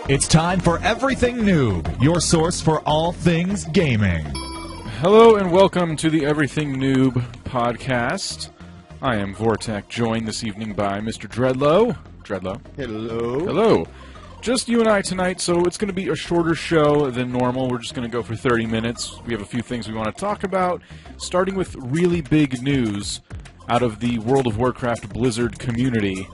It's time for Everything Noob, your source for all things gaming. Hello and welcome to the Everything Noob podcast. I am Vortac, joined this evening by Mr. Dreadlow. Dreadlow. Hello. Hello. Just you and I tonight, so it's going to be a shorter show than normal. We're just going to go for 30 minutes. We have a few things we want to talk about, starting with really big news out of the World of Warcraft Blizzard community.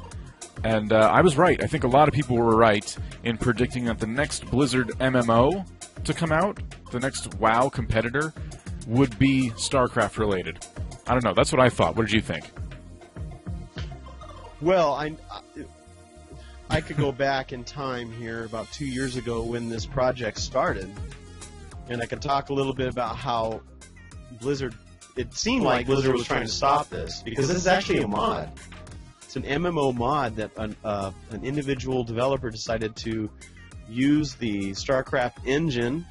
And I was right. I think a lot of people were right in predicting that the next Blizzard MMO to come out, the next WoW competitor, would be StarCraft related. I don't know. That's what I thought. What did you think? Well, I could go back in time here about 2 years ago when this project started, and I could talk a little bit about how Blizzard, it seemed like Blizzard was trying to stop this, because this is actually a mod. It's an MMO mod that an individual developer decided to use the StarCraft engine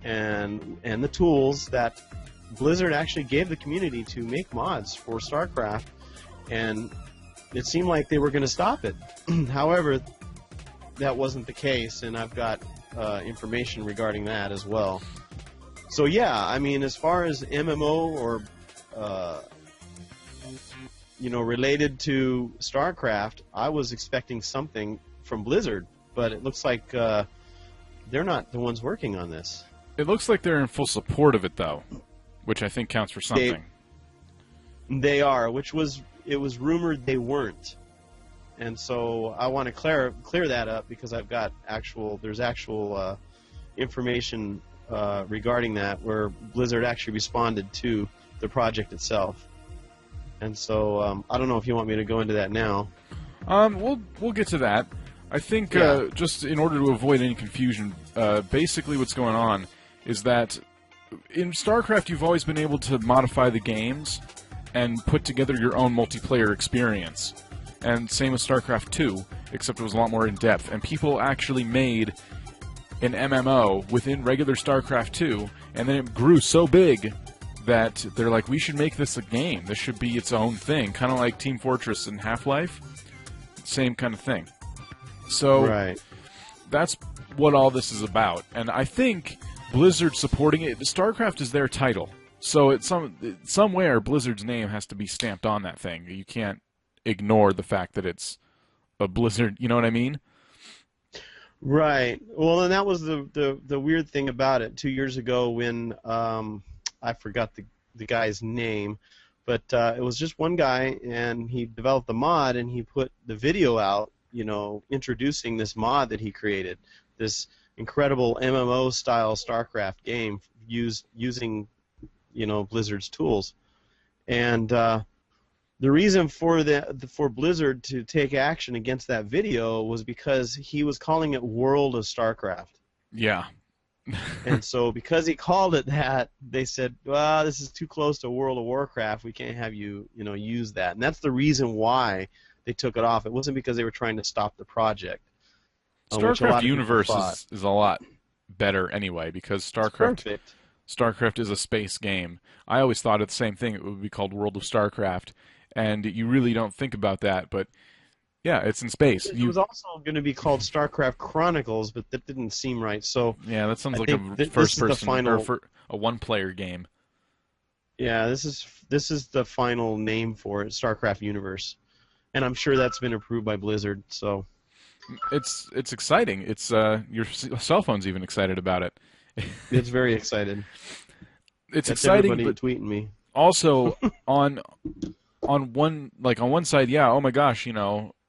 and the tools that Blizzard actually gave the community to make mods for StarCraft, and it seemed like they were going to stop it. However, that wasn't the case, and I've got information regarding that as well. So yeah, I mean, as far as MMO or related to StarCraft, I was expecting something from Blizzard, but it looks like they're not the ones working on this. It looks like they're in full support of it, though, which I think counts for something. They are, it was rumored they weren't, and so I want to clear that up because I've got there's actual information regarding that where Blizzard actually responded to the project itself. And so I don't know if you want me to go into that now. We'll get to that. I think just in order to avoid any confusion, basically what's going on is that in StarCraft you've always been able to modify the games and put together your own multiplayer experience. And same with StarCraft 2, except it was a lot more in-depth. And people actually made an MMO within regular StarCraft 2, and then it grew so big that they're like, we should make this a game. This should be its own thing. Kind of like Team Fortress and Half-Life. Same kind of thing. So right. That's what all this is about. And I think Blizzard supporting it, StarCraft is their title. So it's somewhere Blizzard's name has to be stamped on that thing. You can't ignore the fact that it's a Blizzard, you know what I mean? Right. Well, and that was the weird thing about it 2 years ago when I forgot the guy's name, but it was just one guy, and he developed the mod, and he put the video out, introducing this mod that he created, this incredible MMO-style StarCraft game using, Blizzard's tools. And the reason for Blizzard to take action against that video was because he was calling it World of StarCraft. Yeah. And so because he called it that, they said, well, this is too close to World of Warcraft. We can't have you, use that. And that's the reason why they took it off. It wasn't because they were trying to stop the project. StarCraft Universe is a lot better anyway, because StarCraft is a space game. I always thought of the same thing. It would be called World of StarCraft, and you really don't think about that, but yeah, it's in space. It was also going to be called StarCraft Chronicles, but that didn't seem right. So yeah, that sounds like a first-person or a one-player game. Yeah, this is the final name for it, StarCraft Universe, and I'm sure that's been approved by Blizzard. So it's exciting. It's your cell phone's even excited about it. It's very excited. It's That's exciting, everybody but tweeting me. Also on one side, yeah, oh my gosh,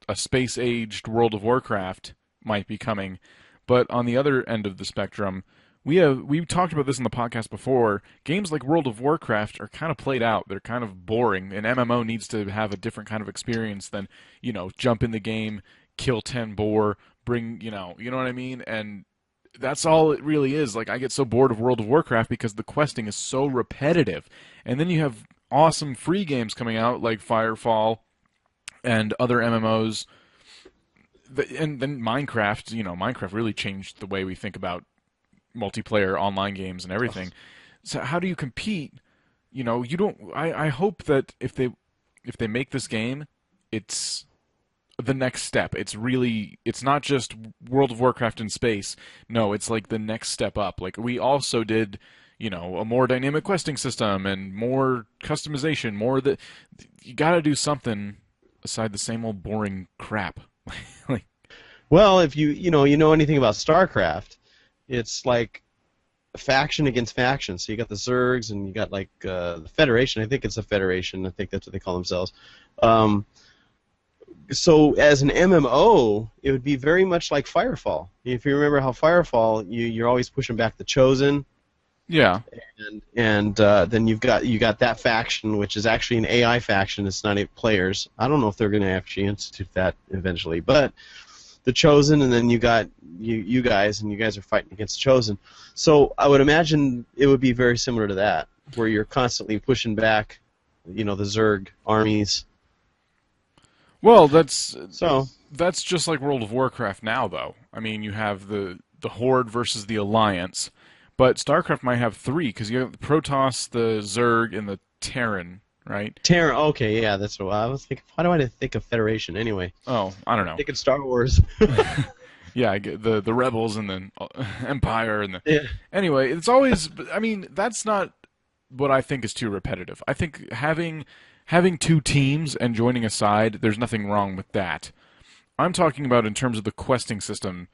a space-aged World of Warcraft might be coming, but on the other end of the spectrum, we've talked about this in the podcast before. Games like World of Warcraft are kind of played out. They're kind of boring. An MMO needs to have a different kind of experience than jump in the game, kill 10 boar, bring you know what I mean, and that's all it really is. Like, I get so bored of World of Warcraft because the questing is so repetitive, and then you have awesome free games coming out like Firefall and other MMOs, and then Minecraft. Minecraft really changed the way we think about multiplayer online games and everything. So how do you compete? You don't. I hope that if they make this game, it's the next step. It's not just World of Warcraft in space. No, it's like the next step up. Like we also did, a more dynamic questing system and more customization, you got to do something aside the same old boring crap. Like, well, if you know anything about StarCraft, it's like faction against faction. So you got the Zergs and you got like the Federation. I think it's a Federation. I think that's what they call themselves. So as an MMO, it would be very much like Firefall. If you remember how Firefall, you're always pushing back the Chosen. Yeah. And then you got that faction, which is actually an AI faction. It's not 8 players. I don't know if they're going to actually institute that eventually, but the Chosen, and then you got you guys, and you guys are fighting against the Chosen. So I would imagine it would be very similar to that, where you're constantly pushing back, the Zerg armies. Well, that's just like World of Warcraft now, though. I mean, you have the Horde versus the Alliance, but StarCraft might have 3 because you have the Protoss, the Zerg, and the Terran, right? Terran. Okay, yeah, that's what I was thinking. Why do I think of Federation anyway? Oh, I don't know. I'm thinking Star Wars. Yeah, I get the Rebels and then Empire and yeah. Anyway, it's always. I mean, that's not what I think is too repetitive. I think having 2 teams and joining a side, there's nothing wrong with that. I'm talking about in terms of the questing system.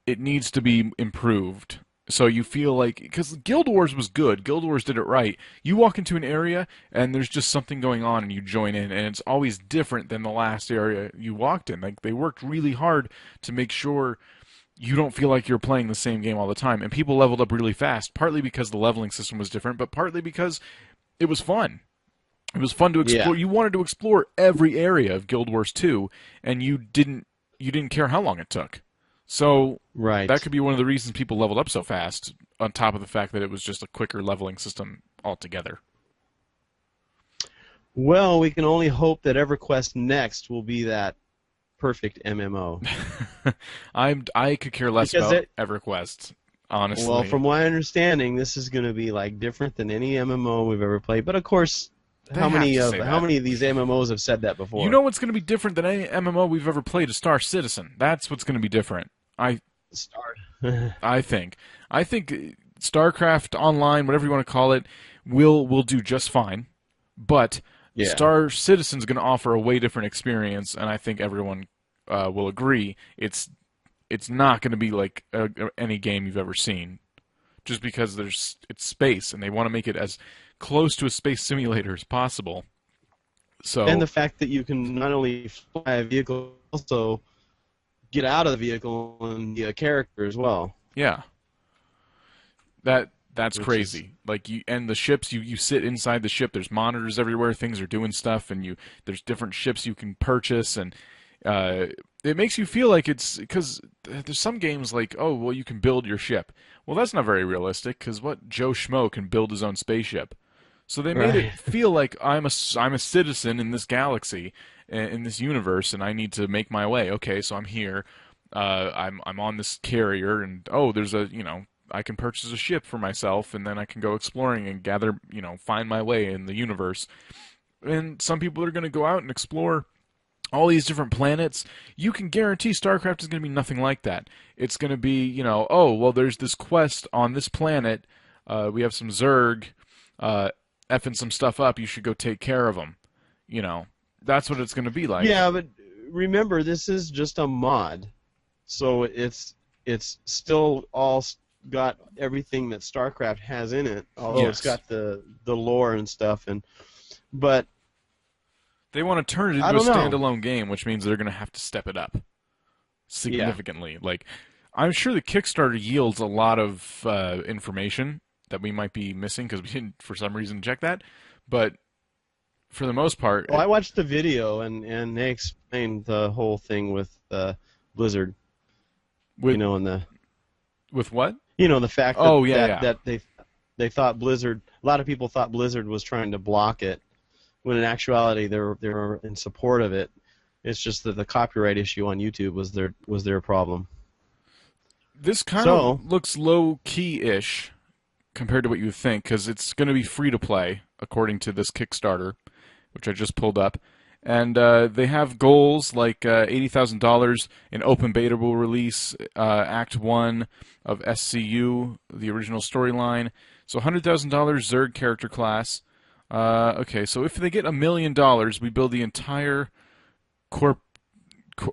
It needs to be improved. So you feel like, because Guild Wars was good, Guild Wars did it right. You walk into an area and there's just something going on and you join in, and it's always different than the last area you walked in. Like, they worked really hard to make sure you don't feel like you're playing the same game all the time. And people leveled up really fast, partly because the leveling system was different, but partly because it was fun. It was fun to explore. Yeah. You wanted to explore every area of Guild Wars 2, and you didn't care how long it took. So right. That could be one of the reasons people leveled up so fast, on top of the fact that it was just a quicker leveling system altogether. Well, we can only hope that EverQuest Next will be that perfect MMO. I could care less about EverQuest, honestly. Well, from my understanding, this is going to be like different than any MMO we've ever played. But of course, how many of these MMOs have said that before? You know what's going to be different than any MMO we've ever played is Star Citizen. That's what's going to be different. I think StarCraft Online, whatever you want to call it, will do just fine. But Star Citizen's going to offer a way different experience, and I think everyone will agree. It's not going to be like any game you've ever seen, just because it's space, and they want to make it as close to a space simulator as possible. So, and the fact that you can not only fly a vehicle, also get out of the vehicle and be a character as well. Yeah. That's crazy. Like, the ships, you sit inside the ship, there's monitors everywhere, things are doing stuff, and there's different ships you can purchase, and it makes you feel like it's, because there's some games like, oh, well, you can build your ship. Well, that's not very realistic, because what Joe Schmo can build his own spaceship? So they made it feel like I'm a citizen in this galaxy, in this universe, and I need to make my way. Okay, so I'm here. I'm on this carrier, and there's I can purchase a ship for myself, and then I can go exploring and gather, find my way in the universe. And some people are going to go out and explore all these different planets. You can guarantee StarCraft is going to be nothing like that. It's going to be, there's this quest on this planet. We have some Zerg effing some stuff up. You should go take care of them. That's what it's going to be like. Yeah, but remember, this is just a mod, so it's still all got everything that StarCraft has in it. Although it's got the lore and stuff, but they want to turn it into a standalone game, which means they're going to have to step it up significantly. Like, I'm sure the Kickstarter yields a lot of information that we might be missing because we didn't, for some reason, check that. But for the most part, I watched the video and they explained the whole thing with Blizzard. With what? The fact that they thought Blizzard. A lot of people thought Blizzard was trying to block it, when in actuality they were in support of it. It's just that the copyright issue on YouTube was their problem. This kind of looks low key-ish compared to what you would think, because it's going to be free to play according to this Kickstarter, which I just pulled up, And they have goals like $80,000 in open beta will release Act 1 of SCU, the original storyline. So $100,000 Zerg character class. Okay, so if they get $1 million, we build the entire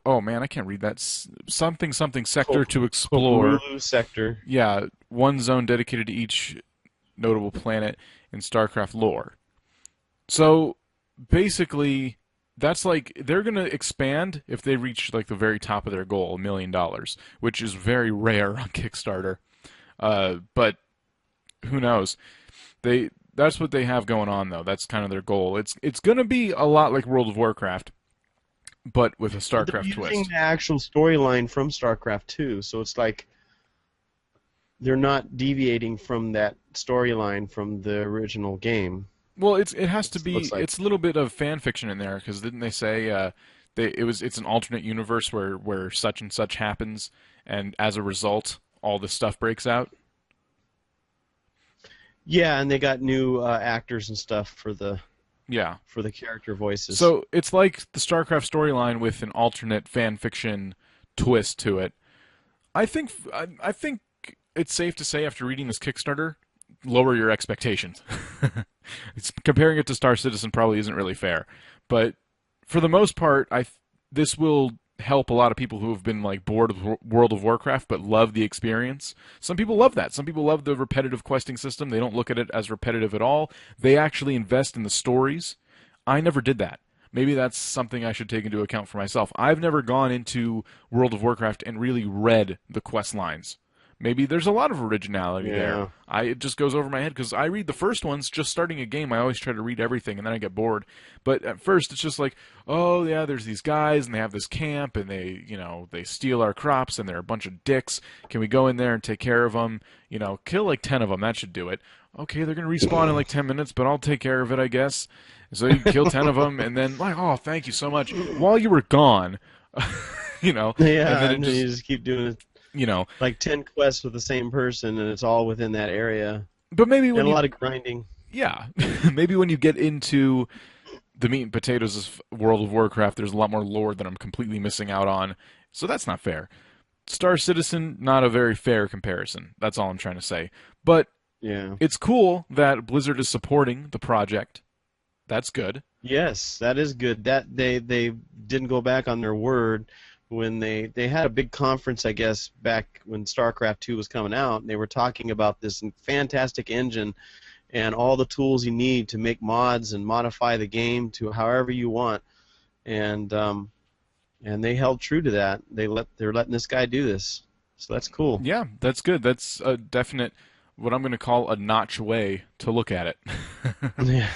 oh man, I can't read that. Something sector to explore. Kourulu sector. Yeah, one zone dedicated to each notable planet in StarCraft lore. So basically, that's like they're gonna expand if they reach like the very top of their goal, $1 million, which is very rare on Kickstarter. But who knows? That's what they have going on though. That's kind of their goal. It's gonna be a lot like World of Warcraft, but with a StarCraft twist. They're using the actual storyline from StarCraft 2, so it's like they're not deviating from that storyline from the original game. Well, it has to be. Like. It's a little bit of fan fiction in there because didn't they say it's an alternate universe where such and such happens, and as a result, all this stuff breaks out. Yeah, and they got new actors and stuff for the character voices. So it's like the StarCraft storyline with an alternate fan fiction twist to it. I think it's safe to say after reading this Kickstarter, lower your expectations. Comparing it to Star Citizen probably isn't really fair, but for the most part, this will help a lot of people who have been like bored of World of Warcraft but love the experience. Some people love that. Some people love the repetitive questing system. They don't look at it as repetitive at all. They actually invest in the stories. I never did that. Maybe that's something I should take into account for myself. I've never gone into World of Warcraft and really read the quest lines. Maybe there's a lot of originality there. It just goes over my head because I read the first ones just starting a game. I always try to read everything and then I get bored. But at first it's just like, oh yeah, there's these guys and they have this camp and they steal our crops and they're a bunch of dicks. Can we go in there and take care of them? Kill like 10 of them. That should do it. Okay, they're gonna respawn in like 10 minutes, but I'll take care of it, I guess. So you kill 10 of them and then like, oh, thank you so much. While you were gone, Yeah, and then you just keep doing it. Like 10 quests with the same person, and it's all within that area. But maybe when a lot of grinding. Yeah, maybe when you get into the meat and potatoes of World of Warcraft, there's a lot more lore that I'm completely missing out on. So that's not fair. Star Citizen, not a very fair comparison. That's all I'm trying to say. But yeah, it's cool that Blizzard is supporting the project. That's good. Yes, that is good. That they didn't go back on their word. When they had a big conference, I guess, back when StarCraft 2 was coming out, and they were talking about this fantastic engine and all the tools you need to make mods and modify the game to however you want, and they held true to that. They're letting this guy do this, so that's cool. Yeah, that's good. That's a definite, what I'm going to call a notch way to look at it. Yeah.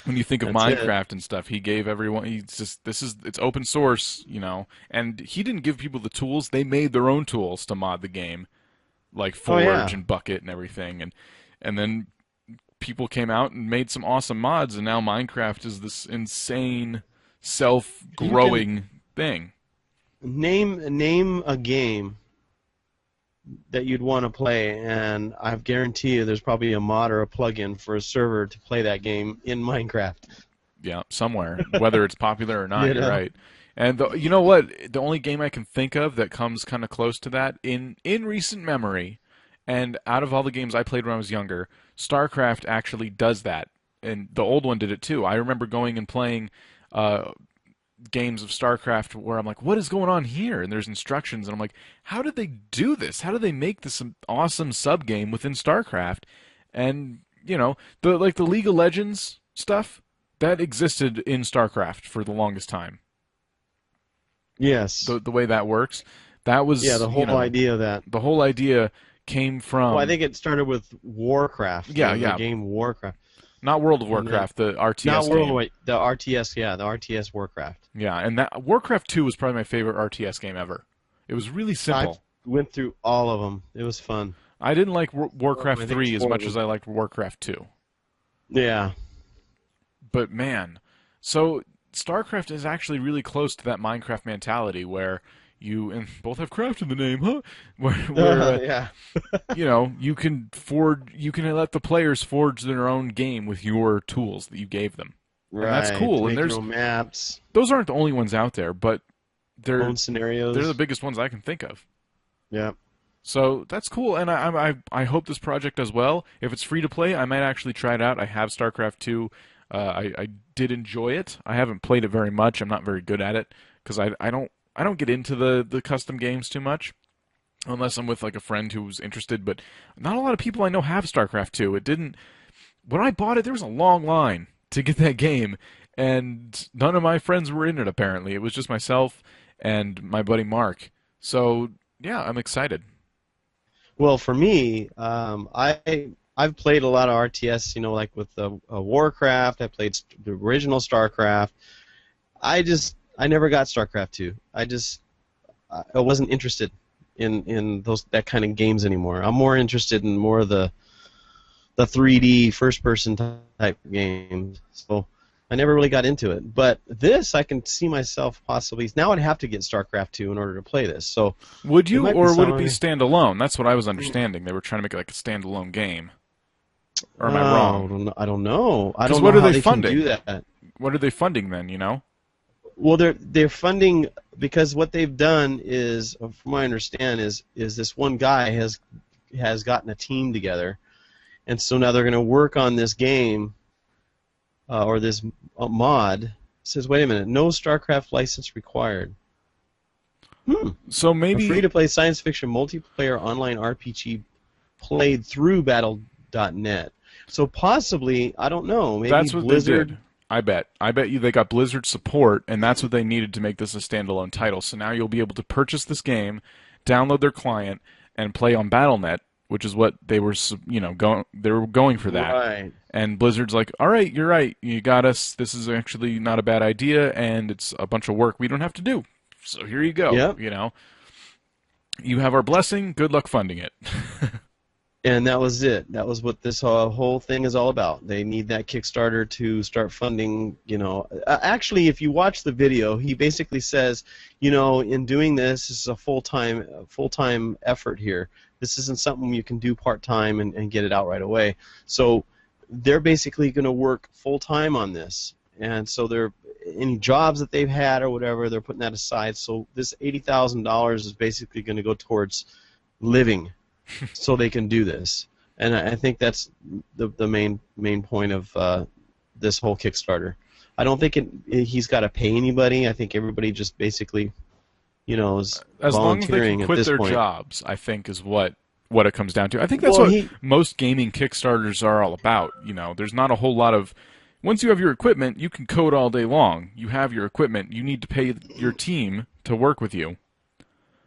When you think of Minecraft and stuff, he gave everyone. It's open source, and he didn't give people the tools. They made their own tools to mod the game, like Forge and Bucket and everything, and then people came out and made some awesome mods, and now Minecraft is this insane, self-growing thing. Name a game that you'd want to play, and I guarantee you there's probably a mod or a plugin for a server to play that game in Minecraft. Yeah, somewhere, whether it's popular or not, you're right. And you know what? The only game I can think of that comes kind of close to that in recent memory, and out of all the games I played when I was younger, StarCraft actually does that, and the old one did it too. I remember going and playing games of StarCraft where I'm like, what is going on here? And there's instructions, and I'm like, how did they do this? How did they make this an awesome sub game within StarCraft? And the League of Legends stuff that existed in StarCraft for the longest time. Yes, the way that works, that was the whole idea of that. The whole idea came from. Well, I think it started with Warcraft. The game Warcraft. Not World of Warcraft, the RTS not World game. War, the RTS, the RTS Warcraft. Yeah, and that Warcraft 2 was probably my favorite RTS game ever. It was really simple. I went through all of them. It was fun. I didn't like Warcraft 3 as much as I liked Warcraft 2. Yeah. But man, so StarCraft is actually really close to that Minecraft mentality where you both have craft in the name, huh? Where you can let the players forge their own game with your tools that you gave them. Right. And that's cool. To And make there's your own maps, those aren't the only ones out there, but own scenarios. they're the biggest ones I can think of. Yeah. So that's cool, and I hope this project does well. If it's free to play, I might actually try it out. I have StarCraft 2. I did enjoy it. I haven't played it very much. I'm not very good at it because I don't get into the custom games too much, unless I'm with like a friend who's interested. But not a lot of people I know have StarCraft 2. It didn't. When I bought it, there was a long line to get that game, and none of my friends were in it. Apparently, it was just myself and my buddy Mark. So yeah, I'm excited. Well, for me, I've played a lot of RTS. You know, like with Warcraft. I played the original StarCraft. I never got StarCraft 2. I wasn't interested in that kind of games anymore. I'm more interested in more of the 3D first-person type games. So I never really got into it. But this, I can see myself possibly. Now I'd have to get StarCraft 2 in order to play this. So would you, or would it be standalone? That's what I was understanding. They were trying to make it like a standalone game. Or am I wrong? I don't know. I don't what know are how they they funding? can do that. What are they funding then? You know? Well, they're funding because what they've done is, from what I understand, is this one guy has gotten a team together, and so now they're going to work on this game or this mod. It says, wait a minute, no StarCraft license required. So maybe A free-to-play science fiction multiplayer online RPG played through Battle.net. So possibly, I don't know, maybe that's what Blizzard. they did. I bet you they got Blizzard support, and that's what they needed to make this a standalone title. So now you'll be able to purchase this game, download their client, and play on Battle.net, which is what they were, they were going for that. Right. And Blizzard's like, all right, you're right, you got us. This is actually not a bad idea, and it's a bunch of work we don't have to do. So here you go. Yep. You know, you have our blessing. Good luck funding it. And that was it. That was what this whole thing is all about. They need that Kickstarter to start funding, Actually, if you watch the video, he basically says, in doing this is a full-time effort here. This isn't something you can do part-time and get it out right away. So they're basically going to work full-time on this. And so any jobs that they've had or whatever, they're putting that aside. So this $80,000 is basically going to go towards living so they can do this. And I think that's the main point of this whole Kickstarter. I don't think he's got to pay anybody. I think everybody just basically, is as long as they volunteering can at quit this their point. jobs, I think is what it comes down to. I think that's Well, what most gaming Kickstarters are all about. There's not a whole lot of. Once you have your equipment, you can code all day long. You have your equipment. You need to pay your team to work with you.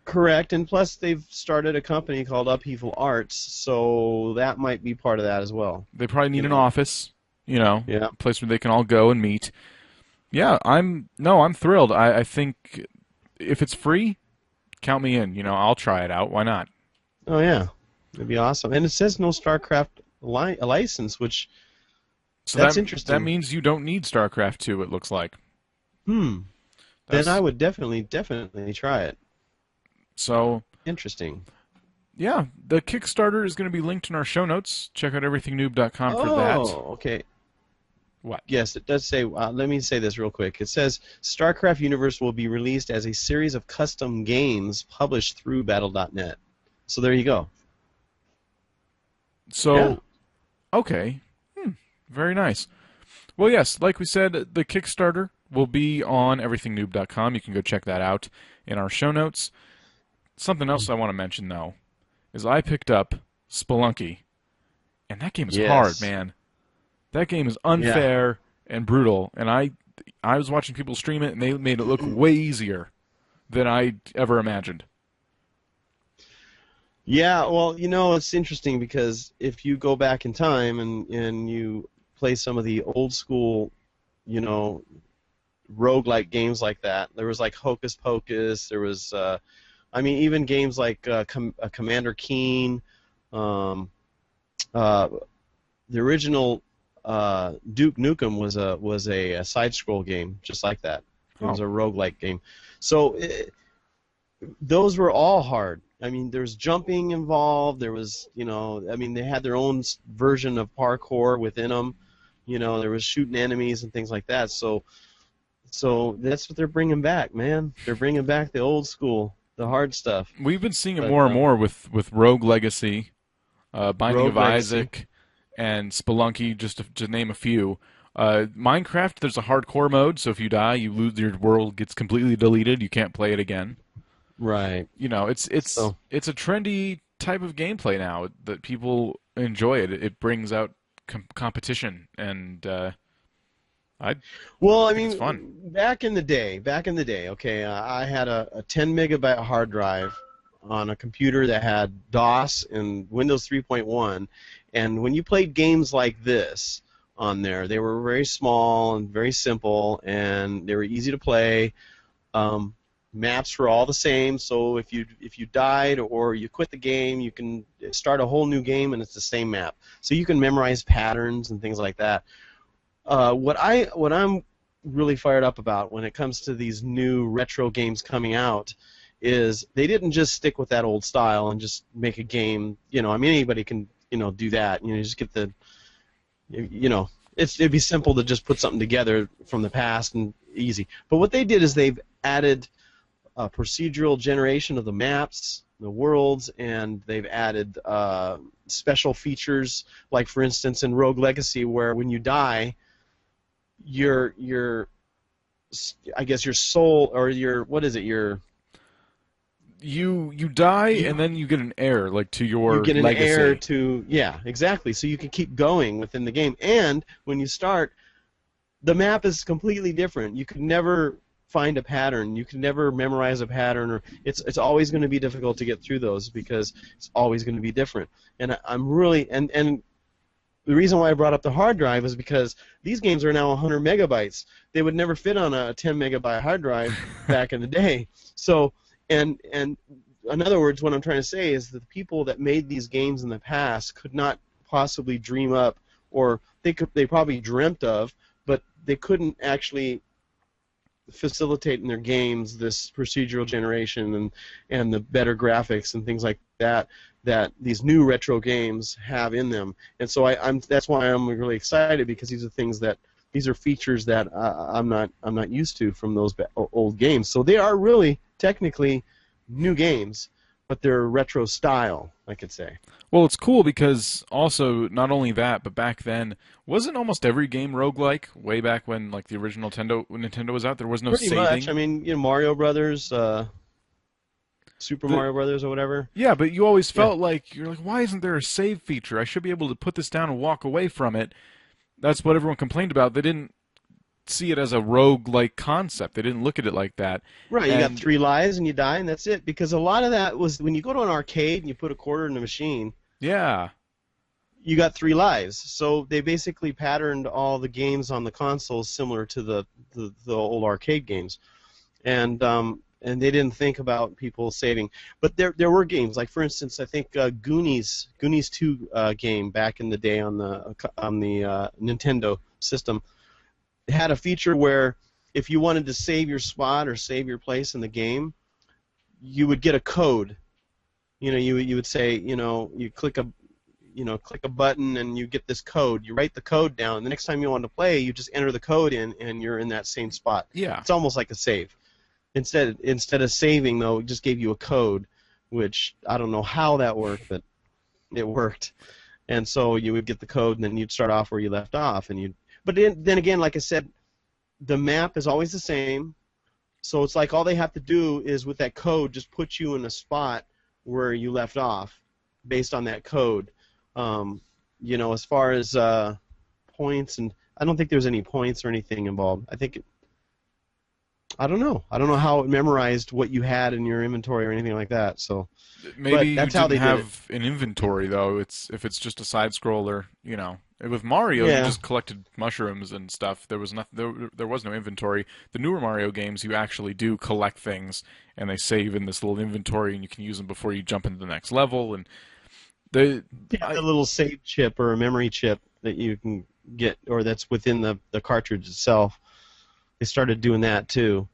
Correct, and plus they've started a company called Upheaval Arts, so that might be part of that as well. They probably need an know. office, Yeah. a place where they can all go and meet. Yeah, I'm thrilled. I think if it's free, count me in. I'll try it out. Why not? Oh yeah, it'd be awesome. And it says no StarCraft license, which that's interesting. That means you don't need StarCraft 2. It looks like. Then I would definitely try it. So interesting. Yeah, the Kickstarter is going to be linked in our show notes. Check out everythingnoob.com for that. Oh, okay. What? Yes, it does say. Let me say this real quick. It says StarCraft Universe will be released as a series of custom games published through Battle.net. So there you go. So, yeah. Okay. Very nice. Well, yes, like we said, the Kickstarter will be on everythingnoob.com. You can go check that out in our show notes. Something else I want to mention, though, is I picked up Spelunky, and that game is hard, man. That game is unfair and brutal, and I was watching people stream it, and they made it look way easier than I ever imagined. Yeah, well, it's interesting because if you go back in time and you play some of the old school, roguelike games like that, there was like Hocus Pocus, there was, even games like Commander Keen, the original Duke Nukem was a side-scroll game just like that. It was a roguelike game. So those were all hard. There's jumping involved. There was, they had their own version of parkour within them. You know, there was shooting enemies and things like that. So that's what they're bringing back, man. They're bringing back the old school, the hard stuff. We've been seeing it But, more and more with Rogue Legacy, Binding Rogue of Legacy. Isaac, and Spelunky, just to name a few. Minecraft, there's a hardcore mode, so if you die, you lose, your world gets completely deleted. You can't play it again. Right. You know, it's So- a trendy type of gameplay now that people enjoy. It brings out competition, and Well, I think it's mean, fun. back in the day, okay, I had a 10 megabyte hard drive on a computer that had DOS and Windows 3.1, and when you played games like this on there, they were very small and very simple, and they were easy to play. Maps were all the same, so if you died or you quit the game, you can start a whole new game and it's the same map. So you can memorize patterns and things like that. What I'm really fired up about when it comes to these new retro games coming out is they didn't just stick with that old style and just make a game. You know, I mean, anybody can do that. You know, just get it'd be simple to just put something together from the past and easy. But what they did is they've added procedural generation of the maps, the worlds, and they've added special features, like for instance in Rogue Legacy, where when you die, your I guess your soul or your You die and then you get an heir like to your you get an legacy. heir to exactly. So you can keep going within the game, and when you start, the map is completely different. You could never find a pattern. You can never memorize a pattern, or it's always going to be difficult to get through those because it's always going to be different. And I'm really and the reason why I brought up the hard drive is because these games are now 100 megabytes. They would never fit on a 10 megabyte hard drive back in the day. So and in other words, what I'm trying to say is that the people that made these games in the past could not possibly dream up, or they probably dreamt of, but they couldn't actually facilitate in their games this procedural generation and the better graphics and things like that these new retro games have in them. And so that's why I'm really excited, because these are features that I'm not used to from those old games. So they are really technically new games, but they're retro style, I could say. Well, it's cool because also not only that, but back then wasn't almost every game roguelike way back when like the original Nintendo was out. There was no Pretty saving. much. I mean, Mario Brothers, Super Mario Brothers or whatever. Yeah, but you always felt like you're like, why isn't there a save feature? I should be able to put this down and walk away from it. That's what everyone complained about. They didn't see it as a rogue-like concept. They didn't look at it like that. Right, you got 3 lives and you die and that's it. Because a lot of that was when you go to an arcade and you put a quarter in the machine. Yeah. You got 3 lives. So they basically patterned all the games on the consoles similar to the old arcade games. And they didn't think about people saving. But there were games, like for instance, I think Goonies 2 game back in the day on the Nintendo system had a feature where if you wanted to save your spot or save your place in the game, you would get a code. You would say, you click a button and you get this code. You write the code down. And the next time you want to play, you just enter the code in, and you're in that same spot. Yeah. It's almost like a save. Instead of saving, though, it just gave you a code, which I don't know how that worked, but it worked. And so you would get the code, and then you'd start off where you left off. But then again, like I said, the map is always the same. So it's like all they have to do is with that code just put you in a spot where you left off based on that code. As far as points, and I don't think there's any points or anything involved. I don't know how it memorized what you had in your inventory or anything like that. So maybe that's you how didn't they did have an inventory though. If it's just a side scroller, With Mario, Yeah. you just collected mushrooms and stuff. There was there was no inventory. The newer Mario games, you actually do collect things, and they save in this little inventory, and you can use them before you jump into the next level. And a little save chip or a memory chip that you can get, or that's within the cartridge itself. They started doing that too.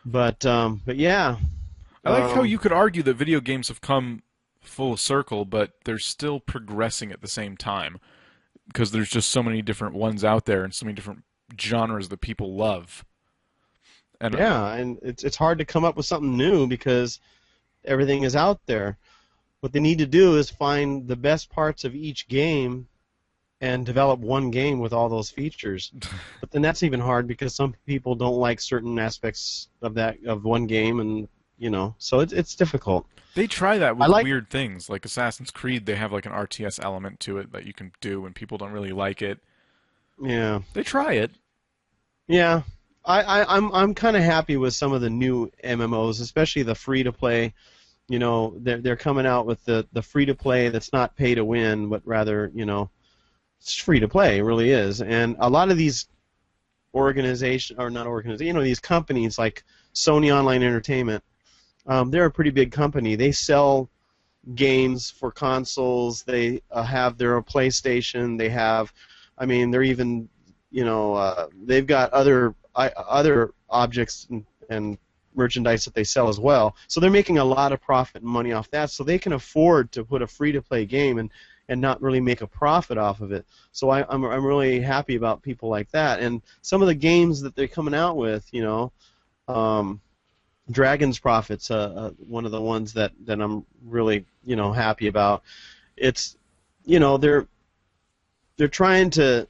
But yeah. I like how you could argue that video games have come full circle, but they're still progressing at the same time. because there's just so many different ones out there and so many different genres that people love. And yeah, and it's hard to come up with something new because everything is out there. What they need to do is find the best parts of each game and develop one game with all those features. But then that's even hard because some people don't like certain aspects of one game, and so it's difficult. They try that with weird things, like Assassin's Creed. They have like an RTS element to it that you can do, and people don't really like it. Yeah, they try it. Yeah, I'm kind of happy with some of the new MMOs, especially the free to play. They're coming out with the free to play that's not pay to win, but rather it's free to play. It really is. And a lot of these these companies like Sony Online Entertainment, they're a pretty big company. They sell games for consoles. They have their own PlayStation. They have, they're even, they've got other objects and merchandise that they sell as well. So they're making a lot of profit and money off that. So they can afford to put a free-to-play game and not really make a profit off of it. So I'm really happy about people like that. And some of the games that they're coming out with, Dragon's Prophet's one of the ones that I'm really happy about. It's they're trying to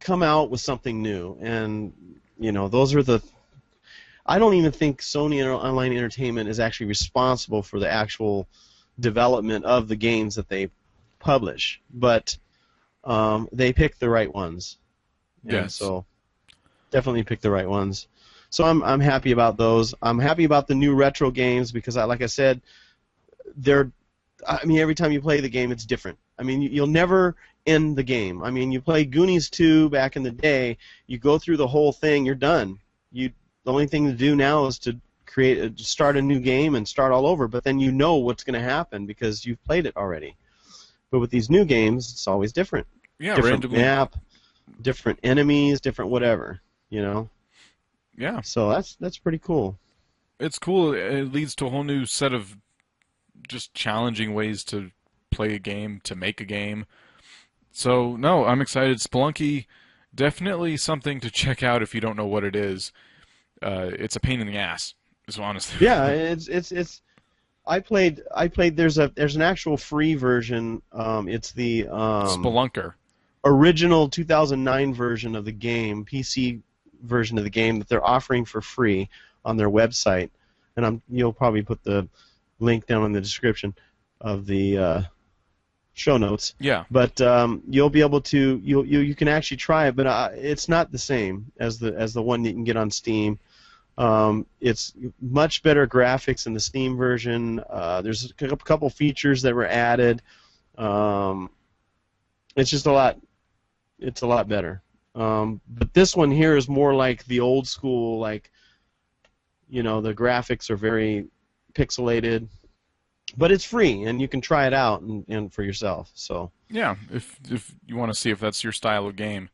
come out with something new, and those are the. I don't even think Sony Online Entertainment is actually responsible for the actual development of the games that they publish, but they pick the right ones. Yes. So definitely pick the right ones. So I'm happy about those. I'm happy about the new retro games because, like I said, every time you play the game, it's different. You'll never end the game. You play Goonies 2 back in the day. You go through the whole thing. You're done. The only thing to do now is to start a new game and start all over. But then you know what's going to happen because you've played it already. But with these new games, it's always different. Yeah, different randomly. map, different enemies, different whatever. Yeah. So that's pretty cool. It's cool. It leads to a whole new set of just challenging ways to play a game, to make a game. So, no, I'm excited. Spelunky, definitely something to check out if you don't know what it is. It's a pain in the ass, is honestly. Yeah, it's. I played. There's an actual free version. It's the Spelunker. Original 2009 version of the game, PC version of the game that they're offering for free on their website, and you'll probably put the link down in the description of the show notes. Yeah. But you'll be able to you can actually try it, but it's not the same as the one that you can get on Steam. It's much better graphics in the Steam version. There's a couple features that were added. It's just a lot. It's a lot better. But this one here is more like the old school, the graphics are very pixelated, but it's free and you can try it out and for yourself. So yeah, if you want to see if that's your style of game,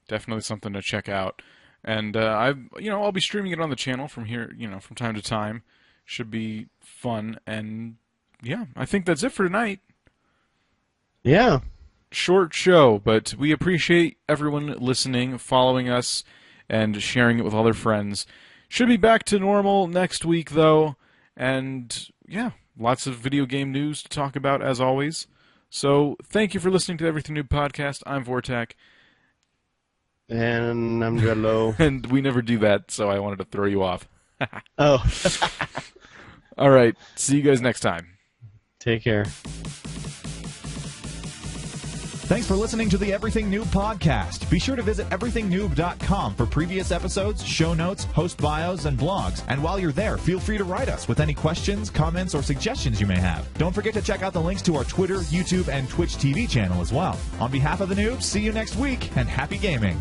definitely something to check out. And I'll be streaming it on the channel from here, from time to time. Should be fun. And yeah, I think that's it for tonight. Yeah. Short show, but we appreciate everyone listening, following us, and sharing it with all their friends. Should be back to normal next week, though. And yeah, lots of video game news to talk about, as always. So thank you for listening to the Everything Noob podcast. I'm Vortac. And I'm Dreadlow. And we never do that, so I wanted to throw you off. Oh. All right. See you guys next time. Take care. Thanks for listening to the Everything Noob podcast. Be sure to visit everythingnoob.com for previous episodes, show notes, host bios, and blogs. And while you're there, feel free to write us with any questions, comments, or suggestions you may have. Don't forget to check out the links to our Twitter, YouTube, and Twitch TV channel as well. On behalf of the Noobs, see you next week, and happy gaming.